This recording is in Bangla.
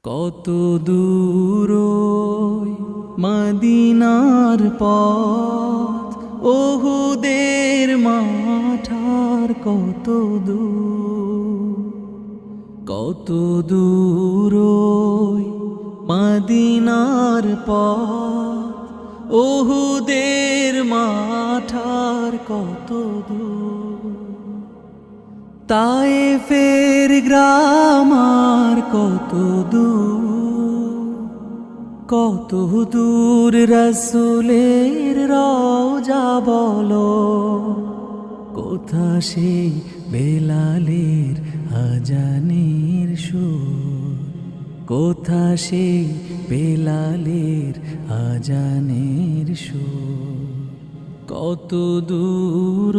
কত দূর ওই মদিনার পথ, ওহুদের মাঠার কত দূর, কত দূর ওই মদিনার পথ, ওহুদের মাঠার কত দূর। তায়েফের গ্রাম আর কত দূর, কত দূর রাসূলের রওজা বলো, কোথা সেই বেলালের আজানের সুর, কোথা সেই বেলালের আজানের সুর, কত দূর